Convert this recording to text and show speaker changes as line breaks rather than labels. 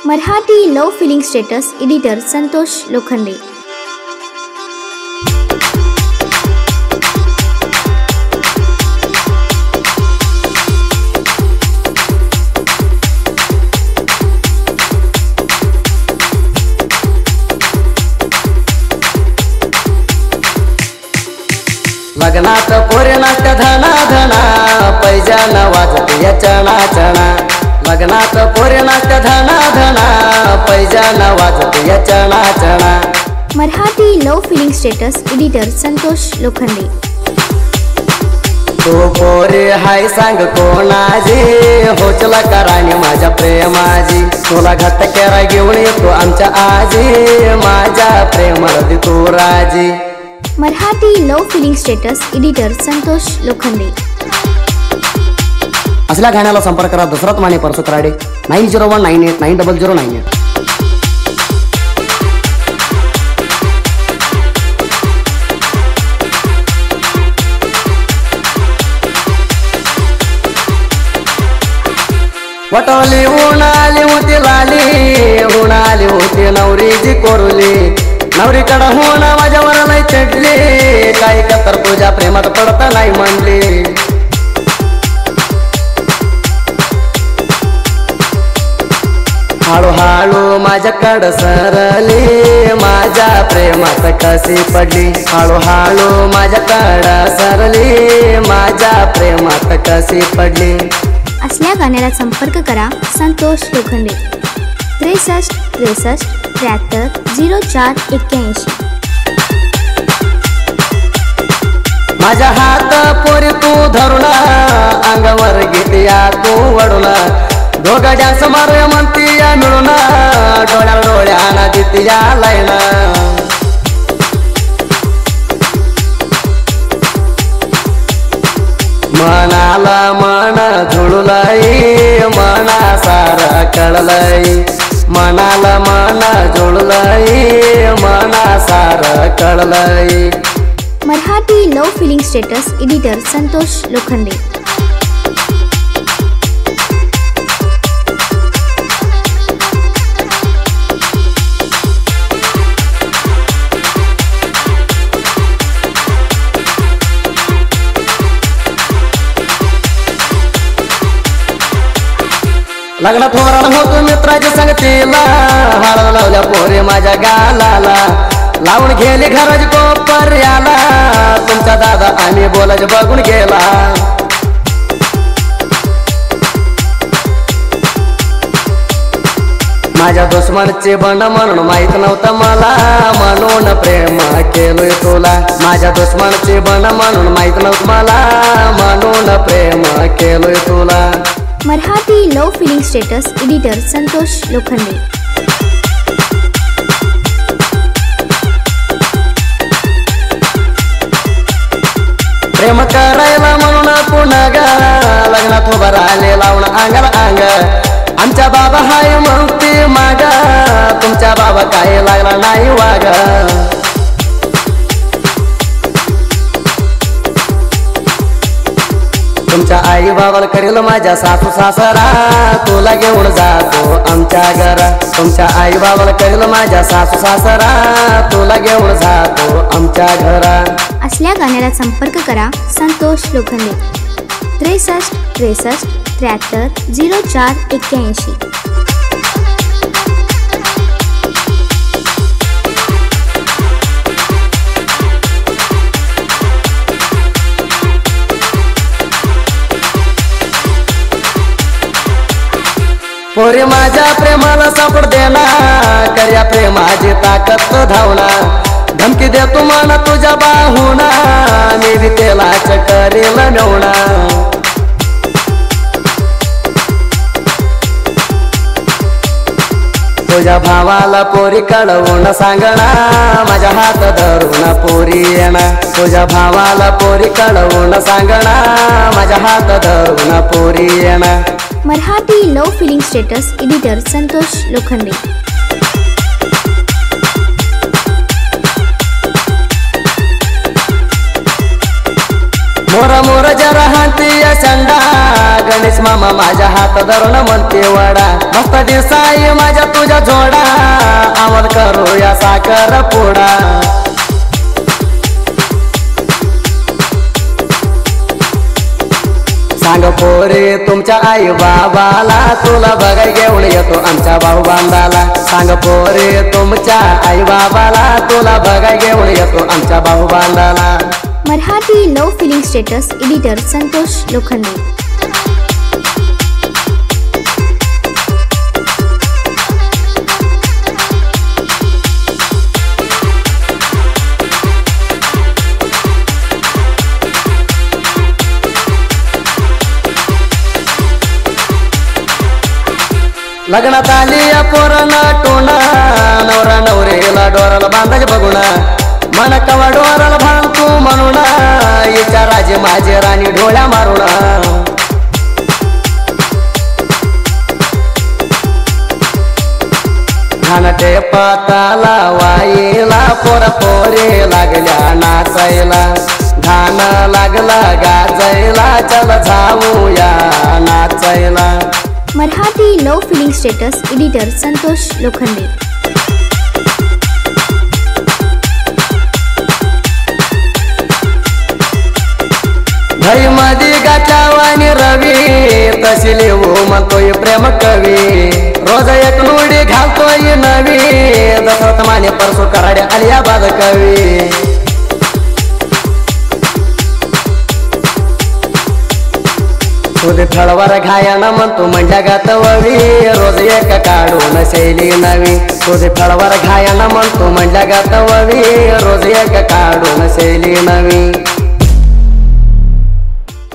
Marathi love feeling status editor Santosh Lokhande.
लग्नात पोरे नाट्य धना धना पैजान वाजत या चणा चणा। लग्नात पोरे नाट्य धना धना पैजान वाजत या चणा चणा।
Marathi love feeling status editor Santosh Lokhande.
तो पोरे हाय सांग कोणाजी होचला कराने माझ्या प्रेमाजी। तुला घट्ट केरा घेऊन येतो आमच्या आजी माझ्या प्रेमाला तू राजी।
Marathi love feeling status editor Santosh Lokhande.
असल्या गाण्याला संपर्क करा दशरथ माने परसुतराडे 9019890098। वटवली उणाली होती लाली उणाली होती नवरीची कोरली। नवरीकडे होऊन माझ्यावर नाही चढली काही कतर तुझ्या प्रेमात पडता नाही म्हणली। हळूहळू माझ्याकडे सरली माझ्या प्रेमात कशी पडली। हळूहळू माझ्याकडे सरली माझ्या प्रेमात कशी पडली।
असल्या गाण्याला संपर्क करा संतोष लोखंडे 63 63 73 04 81।
माझ्या हात पोरी तू धरून अंगावर घेतया तू वडून। दोघं डान्स मारूया म्हणतीया मिळून डोळ्या डोळ्याना देतीया लाईन। मनाला मन जुळलंय मना सारा कळलंय। मनाला मन जुळलंय मना सारा कळलंय।
Marathi love feeling status editor Santosh Lokhande.
लग्नात होरण होतो मित्राची संगतीला हळद लावल्या पोरे माझ्या गालाला। लावून गेली घराची कोपर्याला तुमचा दादा आणि बोलाच बघून गेला। माझ्या दुश्मनचे बंड म्हणून माहित नव्हतं मला म्हणून प्रेम केलोय तुला। माझ्या दुश्मनचे बंड म्हणून माहित नव्हतं मला म्हणून प्रेम केलोय तुला।
Marathi love feeling status editor Santosh Lokhande.
प्रेम करायला म्हणून पुन्हा ग लग्नात उभं राहिले लावून अंगाला अंग। आमच्या बाबा हाय म्हणते माग तुमच्या बाबा काय लागला नाही वाग। तुमच्या आई बाबाला करेल माझ्या सासू सासरा तुला घेऊन जातो आमच्या घरा। तुमच्या आई बाबाला करेल माझ्या सासू सासरा तुला घेऊन जातो आमच्या घरा।
असल्या गाण्याला संपर्क करा संतोष लोखंडे 63 63 73 04 81।
पोरी माझ्या प्रेमाला सापड देना कर्या प्रेमाची ताकद धावना। धमकी देतो मन तुझ्या बाहुना मी बी तेलाच करेल नवना। तुझ्या भावाला पोरी कळवून सांगणा माझ्या हात धरून पोरी येणा। तुझ्या भावाला पोरी कळवून सांगणा माझ्या हात धरून पोरी येणा।
Marathi love feeling status editor Santosh Lokhande.
मोर मोर जरा हाती संडा गणेश मामा माझ्या हात धरून म्हणते वडा मस्त दिसाई माझ्या तुझ्या जोडा आमल करूया साखर पुडा सांग पोरे तुमच्या आई बाबाला तुला बघाय घेऊन येतो आमच्या भाऊ बांधाला सांग पोरे तुमच्या आई बाबाला तुला बघाय घेऊन येतो आमच्या भाऊ बांधाला
Marathi love feeling status editor Santosh Lokhande.
लग्नात आली पोरांना टोना नवरा नवरीला डोराला बांधायचे बघुना मन कवा डोराला बांधतो म्हणून हिच्या राजे माझे राणी डोळ्या मारून घाणटे पाताला वाईला पोरा पोरे लागल्या नाचायला घाण लागला गाजायला चल जाऊया नाचायला.
Marathi love feeling status editor Santosh Lokhande.
भाई मधी गाठावानी रवी तशी लिहू म्हणतोय प्रेम कवी रोज एक नुडी घालतोय नवी दसरथ माने परसू कराडे आलिया बाद कवी तुझे थळवर घायन म्हणतो म्हणजे गातववी रोज एक काढून शैली नवी तुझे थळवर घायन म्हणतो म्हणजे गातववी रोज एक काढून शैली नवी.